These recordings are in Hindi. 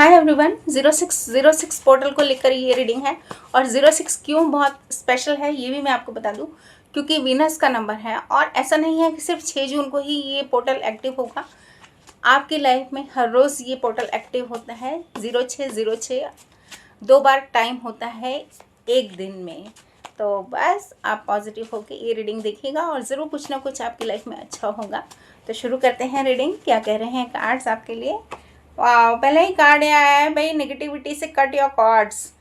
हाय एवरीवन, 0606 पोर्टल को लेकर ये रीडिंग है। और 06 क्यों बहुत स्पेशल है ये भी मैं आपको बता दूं, क्योंकि वीनस का नंबर है। और ऐसा नहीं है कि सिर्फ 6 जून को ही ये पोर्टल एक्टिव होगा। आपकी लाइफ में हर रोज़ ये पोर्टल एक्टिव होता है। 0606 2 बार टाइम होता है एक दिन में। तो बस आप पॉजिटिव होकर ये रीडिंग देखिएगा और ज़रूर कुछ ना कुछ आपकी लाइफ में अच्छा होगा। तो शुरू करते हैं रीडिंग। क्या कह रहे हैं कार्ड्स आपके लिए। वाह, पहले ही कार्ड आया है भाई, नेगेटिविटी से कट योर कॉर्ड्स।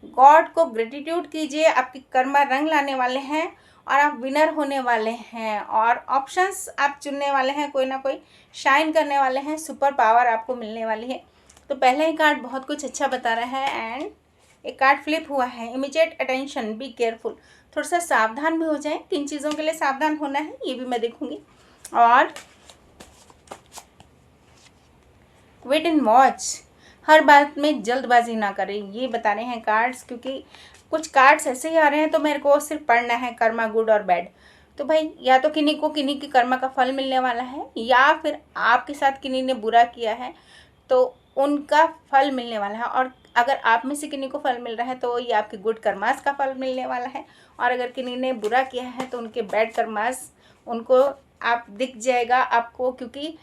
गॉड को ग्रेटिट्यूड कीजिए, आपकी कर्मा रंग लाने वाले हैं और आप विनर होने वाले हैं। और ऑप्शंस आप चुनने वाले हैं, कोई ना कोई शाइन करने वाले हैं, सुपर पावर आपको मिलने वाली है। तो पहले ही कार्ड बहुत कुछ अच्छा बता रहा है। एंड एक कार्ड फ्लिप हुआ है, इमीडिएट अटेंशन, बी केयरफुल। थोड़ा सा सावधान भी हो जाएं। किन चीज़ों के लिए सावधान होना है ये भी मैं देखूंगी। और वेट एंड वॉच, हर बात में जल्दबाजी ना करें, ये बता रहे हैं कार्ड्स। क्योंकि कुछ कार्ड्स ऐसे ही आ रहे हैं तो मेरे को सिर्फ पढ़ना है, कर्मा गुड और बैड। तो भाई या तो किन्हीं को किन्हीं की कर्मा का फल मिलने वाला है, या फिर आपके साथ किन्हीं ने बुरा किया है तो उनका फल मिलने वाला है। और अगर आप में से किन्हीं को फल मिल रहा है तो ये आपके गुड कर्मास का फल मिलने वाला है। और अगर किन्हीं ने बुरा किया है तो उनके बैड कर्मास उनको आप दिख जाएगा आपको। क्योंकि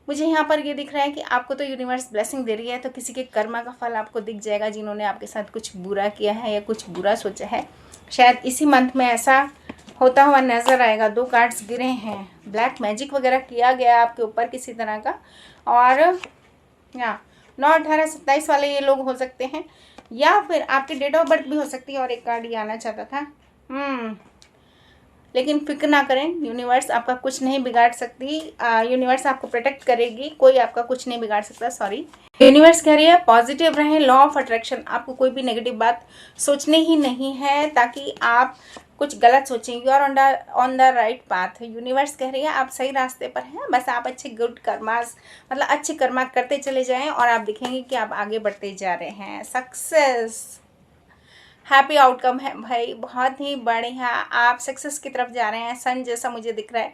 मुझे यहाँ पर ये दिख रहा है कि आपको तो यूनिवर्स ब्लेसिंग दे रही है, तो किसी के कर्मा का फल आपको दिख जाएगा जिन्होंने आपके साथ कुछ बुरा किया है या कुछ बुरा सोचा है। शायद इसी मंथ में ऐसा होता हुआ नज़र आएगा। 2 कार्ड्स गिरे हैं, ब्लैक मैजिक वगैरह किया गया आपके ऊपर किसी तरह का। और यहाँ 9, 18, 27 वाले ये लोग हो सकते हैं, या फिर आपकी डेट ऑफ बर्थ भी हो सकती है। और एक कार्ड ये आना चाहता था। लेकिन फिक्र ना करें, यूनिवर्स आपका कुछ नहीं बिगाड़ सकती। यूनिवर्स आपको प्रोटेक्ट करेगी, कोई आपका कुछ नहीं बिगाड़ सकता। सॉरी, यूनिवर्स कह रही है पॉजिटिव रहें। लॉ ऑफ अट्रैक्शन, आपको कोई भी नेगेटिव बात सोचनी ही नहीं है ताकि आप कुछ गलत सोचें। You are on the right path. Universe कह रही है आप सही रास्ते पर हैं, बस आप अच्छे गुड कर्मास मतलब अच्छे कर्मा करते चले जाएं और आप देखेंगे कि आप आगे बढ़ते जा रहे हैं। सक्सेस, हैप्पी आउटकम है भाई, बहुत ही बढ़िया। आप सक्सेस की तरफ जा रहे हैं, सन जैसा मुझे दिख रहा है।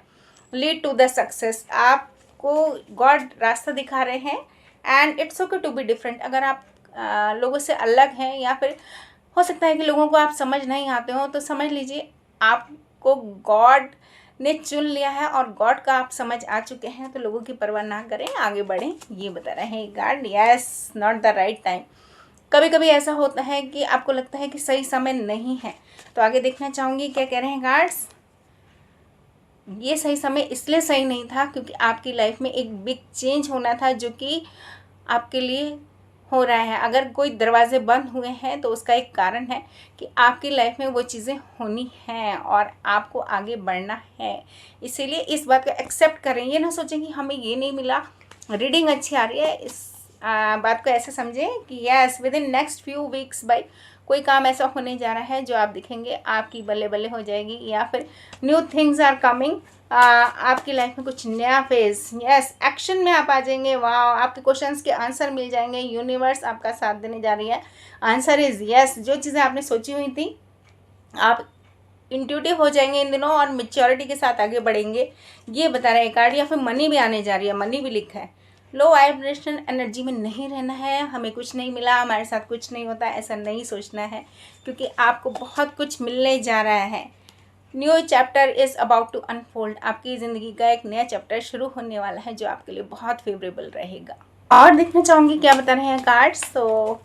लीड टू द सक्सेस, आपको गॉड रास्ता दिखा रहे हैं। And it's okay to be different. अगर आप लोगों से अलग हैं, या फिर हो सकता है कि लोगों को आप समझ नहीं आते हो, तो समझ लीजिए आपको गॉड ने चुन लिया है और गॉड का आप समझ आ चुके हैं। तो लोगों की परवाह ना करें, आगे बढ़ें, ये बता रहे हैं God. Yes, not the right time. कभी कभी ऐसा होता है कि आपको लगता है कि सही समय नहीं है। तो आगे देखना चाहूँगी क्या कह रहे हैं कार्ड्स। ये सही समय इसलिए सही नहीं था क्योंकि आपकी लाइफ में एक बिग चेंज होना था जो कि आपके लिए हो रहा है। अगर कोई दरवाजे बंद हुए हैं तो उसका एक कारण है कि आपकी लाइफ में वो चीज़ें होनी हैं और आपको आगे बढ़ना है। इसीलिए इस बात को एक्सेप्ट करें। ये ना सोचें कि हमें ये नहीं मिला, रीडिंग अच्छी आ रही है, इस बात को ऐसे समझें कि yes, with in next few weeks by कोई काम ऐसा होने जा रहा है जो आप दिखेंगे आपकी बल्ले बल्ले हो जाएगी, या फिर न्यू थिंग्स आर कमिंग। आपकी लाइफ में कुछ नया फेज, यस, एक्शन में आप आ जाएंगे। वाह, आपके क्वेश्चंस के आंसर मिल जाएंगे। यूनिवर्स आपका साथ देने जा रही है। Answer is yes. जो चीज़ें आपने सोची हुई थी आप इंट्यूटिव हो जाएंगे इन दिनों और मेच्योरिटी के साथ आगे बढ़ेंगे, ये बता रहे हैं कार्ड। या फिर मनी भी आने जा रही है, मनी भी लिखा है। लो वाइब्रेशन एनर्जी में नहीं रहना है, हमें कुछ नहीं मिला, हमारे साथ कुछ नहीं होता, ऐसा नहीं सोचना है, क्योंकि आपको बहुत कुछ मिलने जा रहा है। New chapter is about to unfold, आपकी ज़िंदगी का एक नया चैप्टर शुरू होने वाला है जो आपके लिए बहुत फेवरेबल रहेगा। और देखना चाहूँगी क्या बता रहे हैं कार्ड्स। तो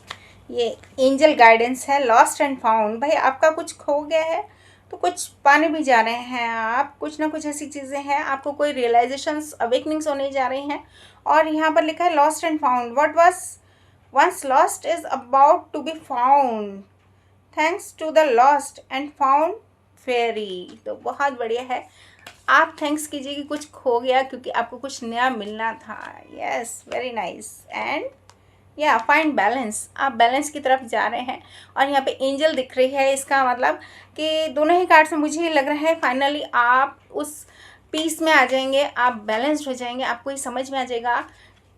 ये एंजल गाइडेंस है, लॉस्ट एंड फाउंड। भाई आपका कुछ खो गया है तो कुछ पाने भी जा रहे हैं आप, कुछ ना कुछ ऐसी चीज़ें हैं, आपको कोई रियलाइजेशंस, अवेकनिंग्स होने जा रही हैं। और यहाँ पर लिखा है lost and found, what was once lost is about to be found thanks to the lost and found ferry. तो बहुत बढ़िया है, आप थैंक्स कीजिए कि कुछ खो गया क्योंकि आपको कुछ नया मिलना था। Yes, very nice. एंड या फाइंड बैलेंस, आप बैलेंस की तरफ जा रहे हैं। और यहाँ पे एंजल दिख रही है, इसका मतलब कि दोनों ही कार्ड से मुझे ये लग रहा है फाइनली आप उस पीस में आ जाएंगे, आप बैलेंस्ड हो जाएंगे, आपको ये समझ में आ जाएगा।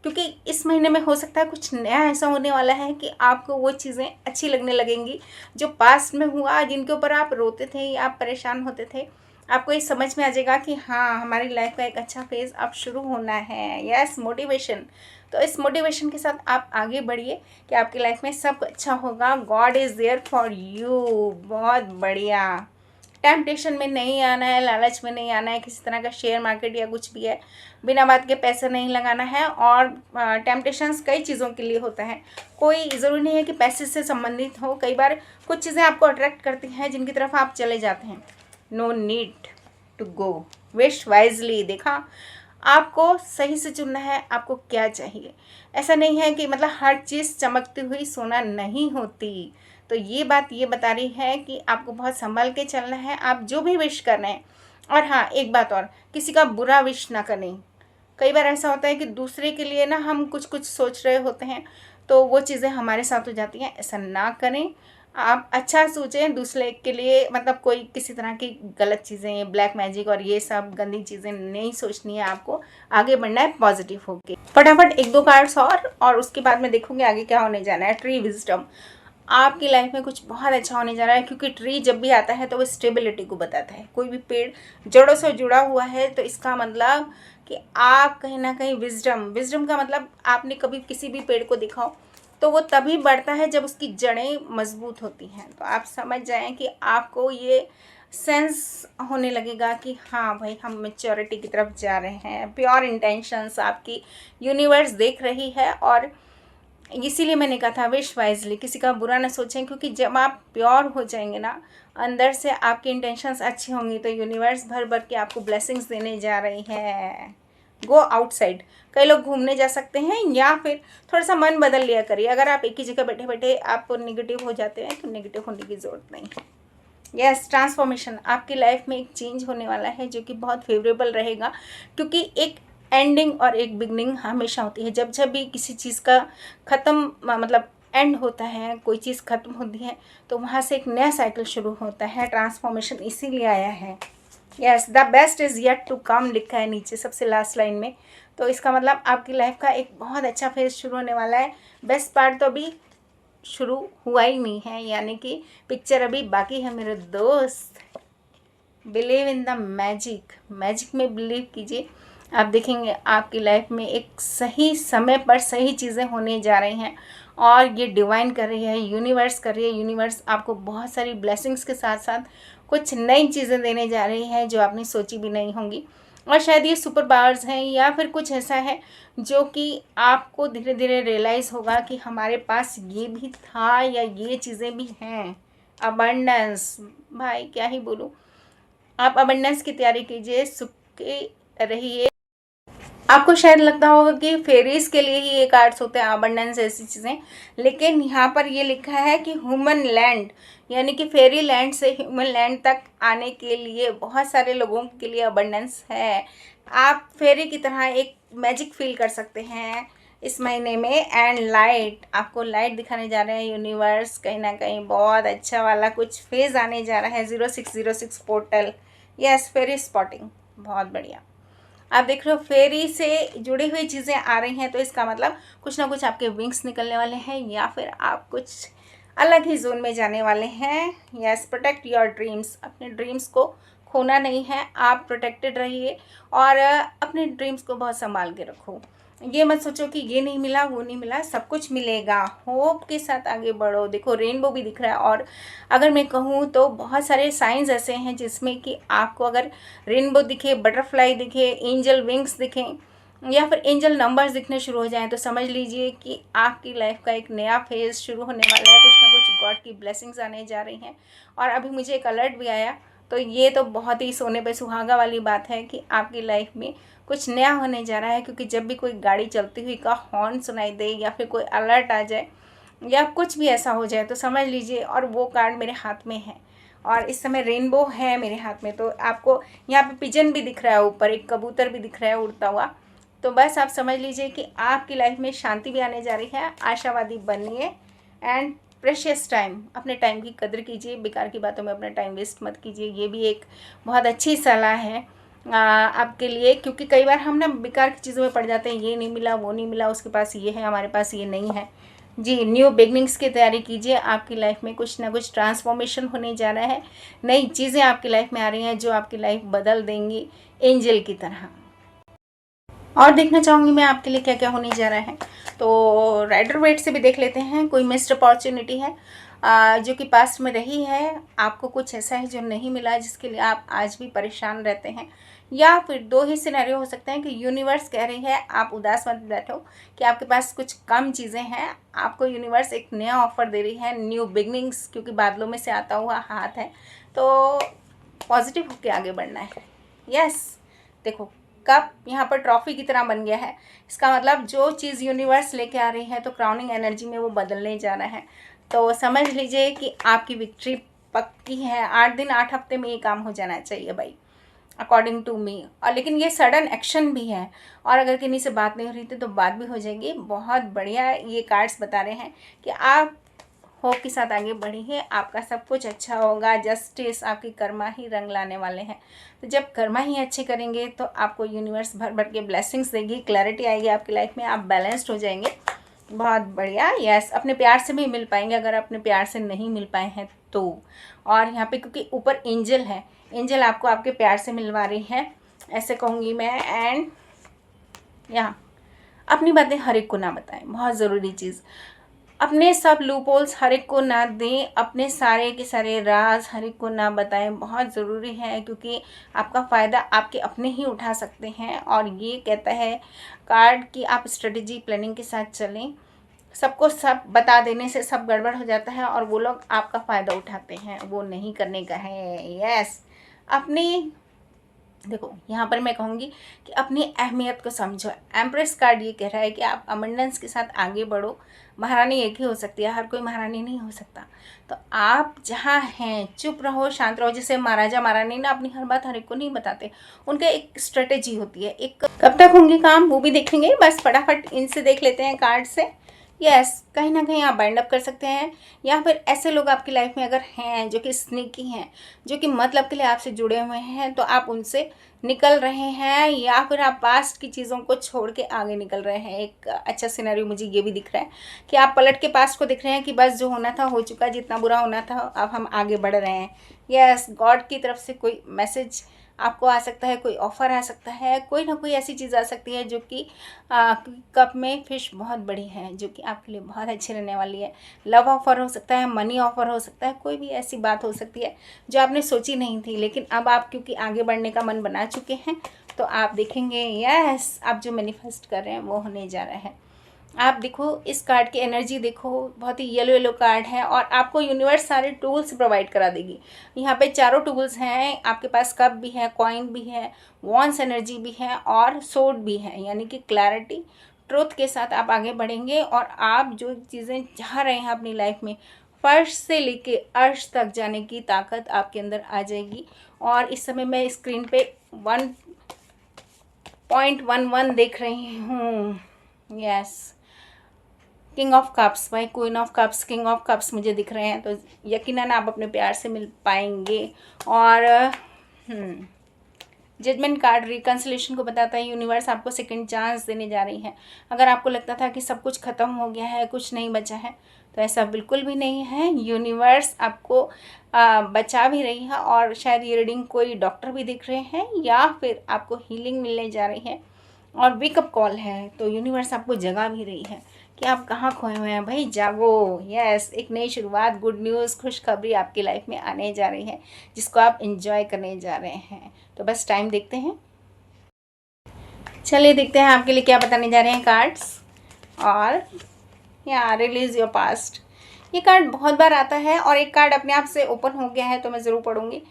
क्योंकि इस महीने में हो सकता है कुछ नया ऐसा होने वाला है कि आपको वो चीज़ें अच्छी लगने लगेंगी जो पास्ट में हुआ, जिनके ऊपर आप रोते थे या आप परेशान होते थे। आपको ये समझ में आ जाएगा कि हाँ, हमारी लाइफ का एक अच्छा फेज़ अब शुरू होना है। यस, मोटिवेशन, तो इस मोटिवेशन के साथ आप आगे बढ़िए कि आपकी लाइफ में सब अच्छा होगा। God is there for you. बहुत बढ़िया। टेम्पटेशन में नहीं आना है, लालच में नहीं आना है, किसी तरह का शेयर मार्केट या कुछ भी है बिना बात के पैसे नहीं लगाना है। और टेम्पटेशंस कई चीज़ों के लिए होता है, कोई ज़रूरी नहीं है कि पैसे से संबंधित हो। कई बार कुछ चीज़ें आपको अट्रैक्ट करती हैं जिनकी तरफ आप चले जाते हैं। No need to go, wish wisely. देखा, आपको सही से चुनना है आपको क्या चाहिए। ऐसा नहीं है कि मतलब हर चीज़ चमकती हुई सोना नहीं होती। तो ये बात ये बता रही है कि आपको बहुत संभल के चलना है, आप जो भी विश कर रहे हैं। और हाँ, एक बात और, किसी का बुरा विश ना करें। कई बार ऐसा होता है कि दूसरे के लिए ना हम कुछ कुछ सोच रहे होते हैं तो वो चीज़ें हमारे साथ हो जाती हैं। ऐसा ना करें, आप अच्छा सोचें दूसरे के लिए। मतलब कोई किसी तरह की गलत चीज़ें, ब्लैक मैजिक और ये सब गंदी चीज़ें नहीं सोचनी है। आपको आगे बढ़ना है पॉजिटिव होके। फटाफट एक दो कार्ड्स और उसके बाद में देखूंगे आगे क्या होने जाना है। ट्री विजडम, आपकी लाइफ में कुछ बहुत अच्छा होने जा रहा है, क्योंकि ट्री जब भी आता है तो वो स्टेबिलिटी को बताता है। कोई भी पेड़ जड़ों से जुड़ा हुआ है तो इसका मतलब कि आप कहीं ना कहीं विजडम का मतलब आपने कभी किसी भी पेड़ को देखा हो तो वो तभी बढ़ता है जब उसकी जड़ें मजबूत होती हैं। तो आप समझ जाएं कि आपको ये सेंस होने लगेगा कि हाँ भाई, हम मैच्योरिटी की तरफ जा रहे हैं। प्योर इंटेंशंस आपकी यूनिवर्स देख रही है। और इसीलिए मैंने कहा था विश वाइजली, किसी का बुरा ना सोचें, क्योंकि जब आप प्योर हो जाएंगे ना, अंदर से आपकी इंटेंशंस अच्छी होंगी तो यूनिवर्स भर भर के आपको ब्लेसिंग्स देने जा रही है। गो आउटसाइड, कई लोग घूमने जा सकते हैं या फिर थोड़ा सा मन बदल लिया करिए। अगर आप एक ही जगह बैठे बैठे आप नेगेटिव हो जाते हैं तो नेगेटिव होने की ज़रूरत नहीं है। यस, ट्रांसफॉर्मेशन, आपकी लाइफ में एक चेंज होने वाला है जो कि बहुत फेवरेबल रहेगा, क्योंकि एक एंडिंग और एक बिगनिंग हमेशा होती है। जब जब भी किसी चीज़ का ख़त्म मतलब एंड होता है, कोई चीज़ ख़त्म होती है तो वहाँ से एक नया साइकिल शुरू होता है। ट्रांसफॉर्मेशन इसीलिए आया है। Yes, the best is yet to come लिखा है नीचे सबसे लास्ट लाइन में। तो इसका मतलब आपकी लाइफ का एक बहुत अच्छा फेज शुरू होने वाला है। बेस्ट पार्ट तो अभी शुरू हुआ ही नहीं है, यानी कि पिक्चर अभी बाकी है मेरे दोस्त। Believe in the magic, magic में बिलीव कीजिए। आप देखेंगे आपकी लाइफ में एक सही समय पर सही चीज़ें होने जा रही हैं और ये डिवाइन कर रही है, यूनिवर्स कर रही है। यूनिवर्स आपको बहुत सारी ब्लेसिंग्स के साथ साथ कुछ नई चीज़ें देने जा रही है जो आपने सोची भी नहीं होंगी। और शायद ये सुपर पावर्स हैं या फिर कुछ ऐसा है जो कि आपको धीरे धीरे रियलाइज़ होगा कि हमारे पास ये भी था या ये चीज़ें भी हैं। अबंडेंस, भाई क्या ही बोलूँ। आप अबंडेंस की तैयारी कीजिए, सुख के रहिए। आपको शायद लगता होगा कि फेरीज के लिए ही ये कार्ड्स होते हैं, अबंडेंस ऐसी चीज़ें, लेकिन यहाँ पर ये लिखा है कि ह्यूमन लैंड, यानी कि फेरी लैंड से ह्यूमन लैंड तक आने के लिए बहुत सारे लोगों के लिए अबंडेंस है। आप फेरी की तरह एक मैजिक फील कर सकते हैं इस महीने में। एंड लाइट, आपको लाइट दिखाने जा रहे हैं यूनिवर्स। कहीं ना कहीं बहुत अच्छा वाला कुछ फेज आने जा रहा है। 0606 पोर्टल, यस, फेरी स्पॉटिंग, बहुत बढ़िया। आप देख रहे हो फेरी से जुड़ी हुई चीज़ें आ रही हैं, तो इसका मतलब कुछ ना कुछ आपके विंग्स निकलने वाले हैं या फिर आप कुछ अलग ही जोन में जाने वाले हैं। यस, प्रोटेक्ट योर ड्रीम्स, अपने ड्रीम्स को खोना नहीं है, आप प्रोटेक्टेड रहिए और अपने ड्रीम्स को बहुत संभाल के रखो। ये मत सोचो कि ये नहीं मिला वो नहीं मिला, सब कुछ मिलेगा। होप के साथ आगे बढ़ो। देखो रेनबो भी दिख रहा है, और अगर मैं कहूँ तो बहुत सारे साइंस ऐसे हैं जिसमें कि आपको अगर रेनबो दिखे, बटरफ्लाई दिखे, एंजल विंग्स दिखें या फिर एंजल नंबर्स दिखने शुरू हो जाएं तो समझ लीजिए कि आपकी लाइफ का एक नया फेज शुरू होने वाला है। कुछ ना कुछ गॉड की ब्लेसिंग्स आने जा रही हैं। और अभी मुझे एक अलर्ट भी आया, तो ये तो बहुत ही सोने पे सुहागा वाली बात है कि आपकी लाइफ में कुछ नया होने जा रहा है। क्योंकि जब भी कोई गाड़ी चलती हुई का हॉर्न सुनाई दे या फिर कोई अलर्ट आ जाए या कुछ भी ऐसा हो जाए तो समझ लीजिए। और वो कार्ड मेरे हाथ में है और इस समय रेनबो है मेरे हाथ में, तो आपको यहाँ पे पिजन भी दिख रहा है, ऊपर एक कबूतर भी दिख रहा है उड़ता हुआ। तो बस आप समझ लीजिए कि आपकी लाइफ में शांति भी आने जा रही है। आशावादी बनिए एंड प्रेशियस टाइम, अपने टाइम की कदर कीजिए, बेकार की बातों में अपना टाइम वेस्ट मत कीजिए। ये भी एक बहुत अच्छी सलाह है आपके लिए, क्योंकि कई बार हम ना बेकार की चीज़ों में पड़ जाते हैं। ये नहीं मिला वो नहीं मिला, उसके पास ये है हमारे पास ये नहीं है। जी, न्यू बिगनिंग्स की तैयारी कीजिए। आपकी लाइफ में कुछ ना कुछ ट्रांसफॉर्मेशन होने जा रहा है। नई चीज़ें आपकी लाइफ में आ रही हैं जो आपकी लाइफ बदल देंगी एंजल की तरह। और देखना चाहूँगी मैं आपके लिए क्या क्या होने जा रहा है। तो राइडर वेट से भी देख लेते हैं, कोई मिस्ड अपॉर्चुनिटी है जो कि पास्ट में रही है, आपको कुछ ऐसा है जो नहीं मिला जिसके लिए आप आज भी परेशान रहते हैं, या फिर दो ही सिनेरियो हो सकते हैं कि यूनिवर्स कह रही है आप उदास मत बैठो कि आपके पास कुछ कम चीज़ें हैं, आपको यूनिवर्स एक नया ऑफर दे रही है, न्यू बिगनिंग्स, क्योंकि बादलों में से आता हुआ हाथ है, तो पॉजिटिव होकर आगे बढ़ना है। यस, देखो कप यहाँ पर ट्रॉफी की तरह बन गया है, इसका मतलब जो चीज़ यूनिवर्स लेके आ रही है तो क्राउनिंग एनर्जी में वो बदलने जा रहा है। तो समझ लीजिए कि आपकी विक्ट्री पक्की है, 8 दिन 8 हफ्ते में ये काम हो जाना चाहिए भाई, अकॉर्डिंग टू मी। और लेकिन ये सडन एक्शन भी है, और अगर किन्हीं से बात नहीं हो रही थी तो बात भी हो जाएगी। बहुत बढ़िया ये कार्ड्स बता रहे हैं कि आप होप के साथ आगे बढ़िए, आपका सब कुछ अच्छा होगा। जस्टिस, आपकी कर्मा ही रंग लाने वाले हैं। तो जब कर्मा ही अच्छे करेंगे तो आपको यूनिवर्स भर भर के ब्लेसिंग्स देगी, क्लैरिटी आएगी आपकी लाइफ में, आप बैलेंस्ड हो जाएंगे। बहुत बढ़िया। यस, अपने प्यार से भी मिल पाएंगे अगर अपने प्यार से नहीं मिल पाए हैं तो। और यहाँ पे क्योंकि ऊपर एंजल है, एंजल आपको आपके प्यार से मिलवा रही है, ऐसे कहूँगी मैं। एंड यहाँ अपनी बातें हर एक को ना बताएं, बहुत ज़रूरी चीज़। अपने सब लूपहोल्स हर एक को ना दें, अपने सारे के सारे राज हर एक को ना बताएं, बहुत ज़रूरी है, क्योंकि आपका फ़ायदा आपके अपने ही उठा सकते हैं। और ये कहता है कार्ड कि आप स्ट्रेटजी प्लानिंग के साथ चलें, सबको सब बता देने से सब गड़बड़ हो जाता है और वो लोग आपका फ़ायदा उठाते हैं, वो नहीं करने का है। यस, अपनी देखो यहाँ पर मैं कहूँगी कि अपनी अहमियत को समझो। एम्प्रेस कार्ड ये कह रहा है कि आप अबंडेंस के साथ आगे बढ़ो। महारानी एक ही हो सकती है, हर कोई महारानी नहीं हो सकता। तो आप जहाँ हैं चुप रहो, शांत रहो। जैसे महाराजा महारानी ना अपनी हर बात हर एक को नहीं बताते, उनका एक स्ट्रेटेजी होती है। एक कब तक होंगे काम वो भी देखेंगे, बस फटाफट इनसे देख लेते हैं कार्ड से। यस, कहीं ना कहीं आप बाइंड अप कर सकते हैं, या फिर ऐसे लोग आपकी लाइफ में अगर हैं जो कि स्नीकी हैं, जो कि मतलब के लिए आपसे जुड़े हुए हैं, तो आप उनसे निकल रहे हैं, या फिर आप पास्ट की चीज़ों को छोड़ के आगे निकल रहे हैं। एक अच्छा सिनेरियो मुझे ये भी दिख रहा है कि आप पलट के पास्ट को दिख रहे हैं कि बस जो होना था हो चुका, जितना बुरा होना था अब हम आगे बढ़ रहे हैं। यस, गॉड की तरफ से कोई मैसेज आपको आ सकता है, कोई ऑफ़र आ सकता है, कोई ना कोई ऐसी चीज़ आ सकती है जो कि कप में फिश बहुत बड़ी है, जो कि आपके लिए बहुत अच्छी रहने वाली है। लव ऑफ़र हो सकता है, मनी ऑफ़र हो सकता है, कोई भी ऐसी बात हो सकती है जो आपने सोची नहीं थी, लेकिन अब आप क्योंकि आगे बढ़ने का मन बना चुके हैं तो आप देखेंगे। यस, आप जो मैनिफेस्ट कर रहे हैं वो होने जा रहा है। आप देखो इस कार्ड की एनर्जी देखो, बहुत ही येलो येलो कार्ड है, और आपको यूनिवर्स सारे टूल्स प्रोवाइड करा देगी। यहाँ पे चारों टूल्स हैं आपके पास, कप भी है, कॉइन भी है, वॉन्स एनर्जी भी है, और सोर्ड भी है, यानी कि क्लैरिटी ट्रुथ के साथ आप आगे बढ़ेंगे। और आप जो चीज़ें चाह रहे हैं अपनी लाइफ में, फर्श से लेके अर्श तक जाने की ताकत आपके अंदर आ जाएगी। और इस समय मैं स्क्रीन पे 1.11 देख रही हूँ। यस, किंग ऑफ कप्स, भाई queen of cups, king of cups मुझे दिख रहे हैं, तो यकीनन आप अपने प्यार से मिल पाएंगे। और जजमेंट कार्ड रिकन्सिलेशन को बताता है, यूनिवर्स आपको सेकंड चांस देने जा रही है। अगर आपको लगता था कि सब कुछ ख़त्म हो गया है, कुछ नहीं बचा है, तो ऐसा बिल्कुल भी नहीं है। यूनिवर्स आपको बचा भी रही है, और शायद ये रीडिंग कोई डॉक्टर भी दिख रहे हैं, या फिर आपको हीलिंग मिलने जा रही है, और वेकअप कॉल है। तो यूनिवर्स आपको जगा भी रही है कि आप कहाँ खोए हुए हैं, भाई जागो। यस, एक नई शुरुआत, गुड न्यूज़, खुशखबरी आपकी लाइफ में आने जा रही है, जिसको आप एंजॉय करने जा रहे हैं। तो बस टाइम देखते हैं, चलिए देखते हैं आपके लिए क्या बताने जा रहे हैं कार्ड्स। और यहाँ रिलीज योर पास्ट, ये कार्ड बहुत बार आता है, और एक कार्ड अपने आप से ओपन हो गया है तो मैं ज़रूर पढ़ूंगी।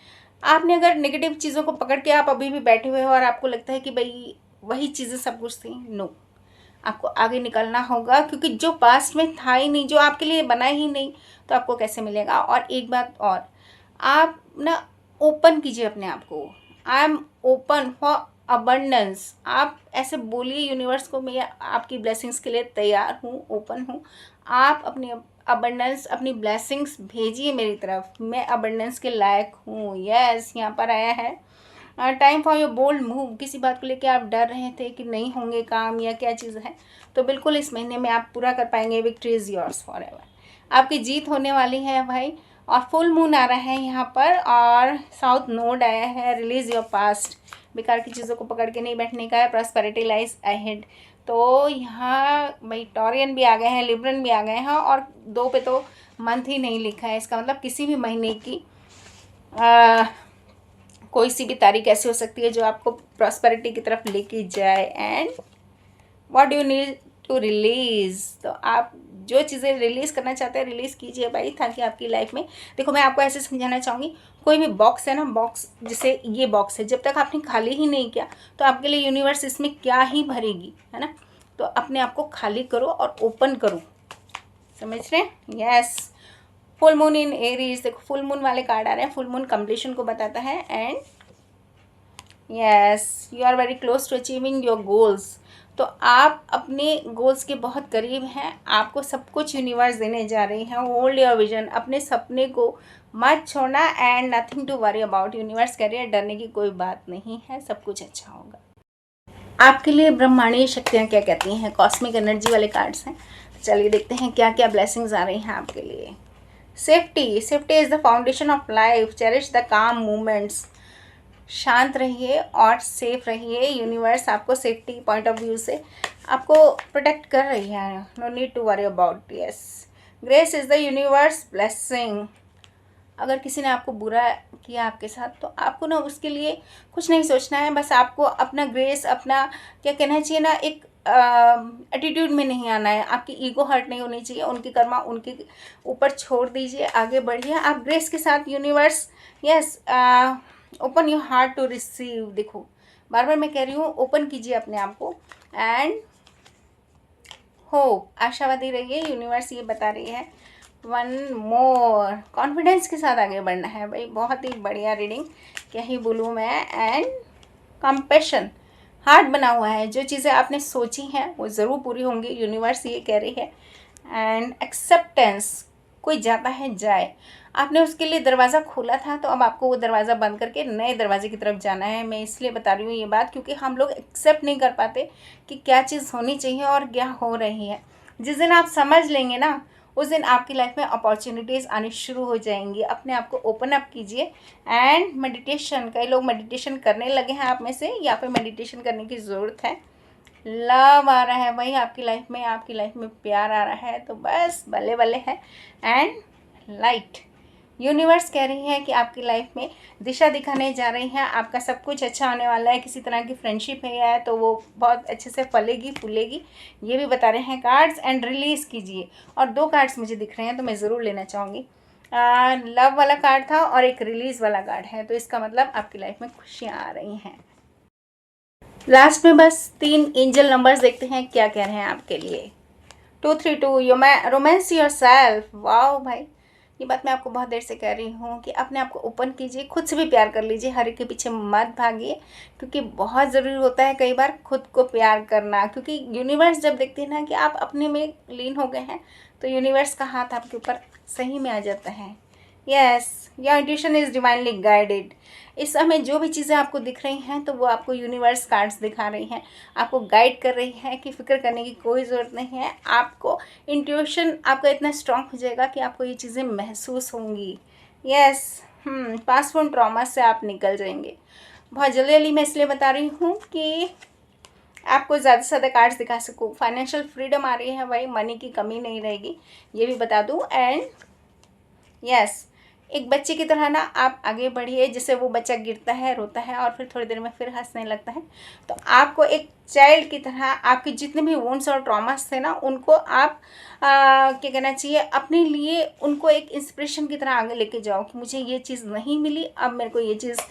आपने अगर नेगेटिव चीज़ों को पकड़ के आप अभी भी बैठे हुए हो और आपको लगता है कि भाई वही चीज़ें सब कुछ थी, नो, आपको आगे निकलना होगा, क्योंकि जो पास्ट में था ही नहीं, जो आपके लिए बना ही नहीं, तो आपको कैसे मिलेगा। और एक बात और, आप ना ओपन कीजिए अपने आप को, I am open for abundance. आप ऐसे बोलिए यूनिवर्स को, मैं आपकी ब्लेसिंग्स के लिए तैयार हूँ, ओपन हूँ। आप अपनी अबंडेंस, अपनी ब्लेसिंग्स भेजिए मेरी तरफ, मैं अबंडेंस के लायक हूँ। यस, यहाँ पर आया है time for your bold move. किसी बात को लेकर आप डर रहे थे कि नहीं होंगे काम या क्या चीज़ है, तो बिल्कुल इस महीने में आप पूरा कर पाएंगे। Victory is yours for ever, आपकी जीत होने वाली है भाई। और फुल मून आ रहा है यहाँ पर, और साउथ नोड आया है, रिलीज योर पास्ट, बेकार की चीज़ों को पकड़ के नहीं बैठने का है, प्रॉस्पेरिटी लाइज अहेड। तो यहाँ भाई टॉरियन भी आ गए हैं, लिब्रन भी आ गए हैं, और 2 पे तो मंथ ही नहीं लिखा है। इसका मतलब किसी भी महीने की कोई सी भी तारीख ऐसी हो सकती है जो आपको प्रॉस्पेरिटी की तरफ लेके जाए। And what do you need to release, तो आप जो चीज़ें रिलीज़ करना चाहते हैं रिलीज़ कीजिए भाई, ताकि आपकी लाइफ में, देखो मैं आपको ऐसे समझाना चाहूँगी, कोई भी बॉक्स है ना, बॉक्स जैसे ये बॉक्स है, जब तक आपने खाली ही नहीं किया तो आपके लिए यूनिवर्स इसमें क्या ही भरेगी, है ना। तो अपने आप को खाली करो और ओपन करो, समझ रहे हैं। Yes, full moon in Aries, देखो फुल मून वाले कार्ड आ रहे हैं, फुल मून कंप्लीशन को बताता है। And yes, you are very close to achieving your goals, तो आप अपने गोल्स के बहुत करीब हैं, आपको सब कुछ यूनिवर्स देने जा रही है। होल्ड योर विजन, अपने सपने को मत छोड़ना। And nothing to worry about, universe कह रही है डरने की कोई बात नहीं है, सब कुछ अच्छा होगा। आपके लिए ब्रह्मांडीय शक्तियाँ क्या कहती हैं, कॉस्मिक एनर्जी वाले कार्ड्स हैं। चलिए देखते हैं क्या क्या ब्लेसिंग्स आ रही हैं आपके लिए। Safety, safety is the foundation of life, cherish the काम मोमेंट्स, शांत रहिए और सेफ रहिए। यूनिवर्स आपको सेफ्टी पॉइंट ऑफ व्यू से आपको प्रोटेक्ट कर रही है, no need to worry about. Yes, grace is the universe blessing, अगर किसी ने आपको बुरा किया आपके साथ तो आपको ना उसके लिए कुछ नहीं सोचना है, बस आपको अपना ग्रेस, अपना क्या कहना चाहिए ना, एक एटीट्यूड में नहीं आना है, आपकी ईगो हर्ट नहीं होनी चाहिए, उनकी कर्मा उनके ऊपर छोड़ दीजिए, आगे बढ़िए आप ग्रेस के साथ। Universe yes, open your heart to receive, देखो बार बार मैं कह रही हूँ ओपन कीजिए अपने आप को। एंड होप, आशावादी रहिए, यूनिवर्स ये बता रही है। वन मोर, कॉन्फिडेंस के साथ आगे बढ़ना है भाई, बहुत ही बढ़िया रीडिंग, क्या ही बोलूँ मैं। एंड कंपैशन, हार्ट बना हुआ है, जो चीज़ें आपने सोची हैं वो ज़रूर पूरी होंगी, यूनिवर्स ये कह रही है। एंड एक्सेप्टेंस, कोई जाता है जाए, आपने उसके लिए दरवाज़ा खोला था तो अब आपको वो दरवाज़ा बंद करके नए दरवाजे की तरफ जाना है। मैं इसलिए बता रही हूँ ये बात क्योंकि हम लोग एक्सेप्ट नहीं कर पाते कि क्या चीज़ होनी चाहिए और क्या हो रही है। जिस दिन आप समझ लेंगे ना, उस दिन आपकी लाइफ में अपॉर्चुनिटीज़ आनी शुरू हो जाएंगी। अपने आप को ओपन अप कीजिए। एंड मेडिटेशन, कई लोग मेडिटेशन करने लगे हैं आप में से, या फिर मेडिटेशन करने की ज़रूरत है। लव आ रहा है भाई आपकी लाइफ में, आपकी लाइफ में प्यार आ रहा है, तो बस बल्ले बल्ले है। एंड लाइट, यूनिवर्स कह रही है कि आपकी लाइफ में दिशा दिखाने जा रही हैं, आपका सब कुछ अच्छा होने वाला है। किसी तरह की फ्रेंडशिप है तो वो बहुत अच्छे से फलेगी फूलेगी, ये भी बता रहे हैं कार्ड्स। एंड रिलीज़ कीजिए, और 2 कार्ड्स मुझे दिख रहे हैं तो मैं ज़रूर लेना चाहूँगी। लव वाला कार्ड था और एक रिलीज़ वाला कार्ड है, तो इसका मतलब आपकी लाइफ में खुशियाँ आ रही हैं। लास्ट में बस 3 एंजल नंबर्स देखते हैं क्या कह रहे हैं आपके लिए। 232, रोमांस योर सेल्फ। वाओ भाई, ये बात मैं आपको बहुत देर से कह रही हूँ कि अपने आप को ओपन कीजिए, खुद से भी प्यार कर लीजिए, हर एक के पीछे मत भागिए, क्योंकि बहुत ज़रूरी होता है कई बार खुद को प्यार करना। क्योंकि यूनिवर्स जब देखती है ना कि आप अपने में लीन हो गए हैं, तो यूनिवर्स का हाथ आपके ऊपर सही में आ जाता है। Yes, your intuition is divinely guided. इस समय जो भी चीज़ें आपको दिख रही हैं तो वो आपको यूनिवर्स कार्ड्स दिखा रही हैं, आपको गाइड कर रही हैं कि फ़िक्र करने की कोई ज़रूरत नहीं है। आपको इंट्यूशन आपका इतना स्ट्रांग हो जाएगा कि आपको ये चीज़ें महसूस होंगी। यस, पास्ट वॉन ट्रॉमा से आप निकल जाएंगे। बहुत जल्दी मैं इसलिए बता रही हूँ कि आपको ज़्यादा से ज़्यादा कार्ड्स दिखा सकूँ। फाइनेंशियल फ्रीडम आ रही है भाई, मनी की कमी नहीं रहेगी, ये भी बता दूँ। एंड यस, एक बच्चे की तरह ना आप आगे बढ़िए, जिससे वो बच्चा गिरता है, रोता है और फिर थोड़ी देर में फिर हंसने लगता है। तो आपको एक चाइल्ड की तरह आपके जितने भी वुंड्स और ट्रॉमास थे ना, उनको आप क्या कहना चाहिए, अपने लिए उनको एक इंस्पिरेशन की तरह आगे लेके जाओ कि मुझे ये चीज़ नहीं मिली, अब मेरे को ये चीज़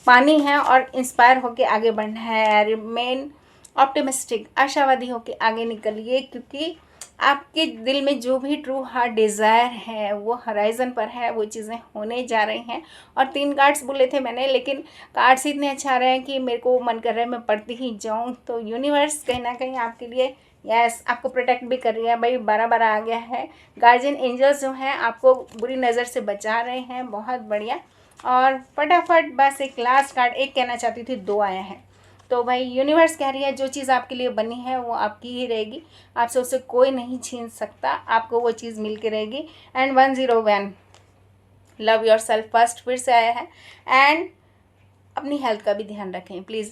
पानी है और इंस्पायर होके आगे बढ़ना है। रिमेन ऑप्टिमिस्टिक, आशावादी होके आगे निकलिए, क्योंकि आपके दिल में जो भी ट्रू हार्ट डिज़ायर है वो हराइज़न पर है, वो चीज़ें होने जा रही हैं। और 3 कार्ड्स बोले थे मैंने, लेकिन कार्ड्स इतने अच्छा रहे हैं कि मेरे को मन कर रहा है मैं पढ़ती ही जाऊं। तो यूनिवर्स कहीं ना कहीं आपके लिए यस आपको प्रोटेक्ट भी कर रही है भाई, 12-12 आ गया है। गार्जियन एंजल्स जो हैं आपको बुरी नज़र से बचा रहे हैं, बहुत बढ़िया। और फटाफट बस एक लास्ट कार्ड, एक कहना चाहती थी, 2 आए हैं। तो भाई यूनिवर्स कह रही है जो चीज़ आपके लिए बनी है वो आपकी ही रहेगी, आपसे उसे कोई नहीं छीन सकता, आपको वो चीज़ मिल के रहेगी। And 101, love your self first फिर से आया है। एंड अपनी हेल्थ का भी ध्यान रखें प्लीज़।